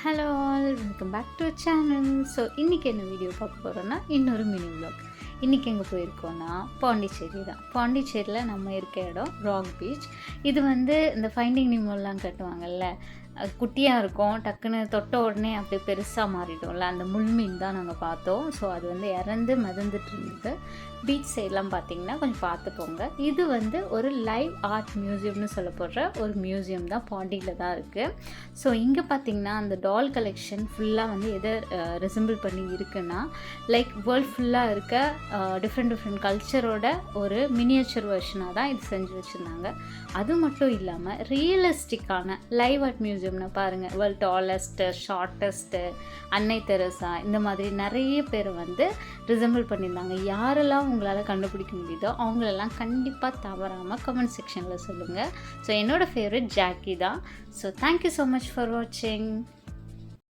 Hello all, welcome back to channel. So இன்றைக்கி என்ன video பார்க்க போகிறோன்னா இன்னொரு மினி vlog. இன்றைக்கி எங்கே போயிருக்கோன்னா பாண்டிச்சேரி தான். பாண்டிச்சேரியில் நம்ம இருக்க இடம் ராக் பீச். இது வந்து இந்த ஃபைண்டிங் நிமோலாம் கட்டுவாங்கல்ல, குட்டியாக இருக்கும், டக்குன்னு தொட்ட உடனே அப்படியே பெருசாக மாறிடும்ல, அந்த முள்மீன் தான் நாங்கள் பார்த்தோம். ஸோ அது வந்து இறந்து மிதந்துட்டு இருந்தது. பீச் சைட்லாம் பார்த்திங்கன்னா கொஞ்சம் பார்த்து போங்க. இது வந்து ஒரு லைவ் ஆர்ட் மியூசியம்னு சொல்லப்படுற ஒரு மியூசியம் தான், பாண்டியில் தான் இருக்குது. ஸோ இங்கே பார்த்திங்கன்னா அந்த டால் கலெக்ஷன் ஃபுல்லாக வந்து எதை ரெசம்பிள் பண்ணி இருக்குன்னா, லைக் வேர்ல்ட் ஃபுல்லாக இருக்க டிஃப்ரெண்ட் கல்ச்சரோட ஒரு மினியேச்சர் வெர்ஷனாக தான் இது செஞ்சு வச்சுருந்தாங்க. அது மட்டும் இல்லாமல் ரியலிஸ்டிக்கான லைவ் ஆர்ட் மியூசியம்னு பாருங்கள், வேர்ல்ட் டாலஸ்ட்டு, ஷார்ட்டஸ்ட்டு, அன்னை தெரசா, இந்த மாதிரி நிறைய பேர் வந்து ரிசம்பிள் பண்ணியிருந்தாங்க. யாரெல்லாம் உங்களால் கண்டுபிடிக்க முடியுதோ அவங்களெல்லாம் கண்டிப்பாக தவறாமல் கமெண்ட் செக்ஷனில் சொல்லுங்கள். ஸோ என்னோடய ஃபேவரட் ஜாக்கி தான். So thank you so much for வாட்சிங்.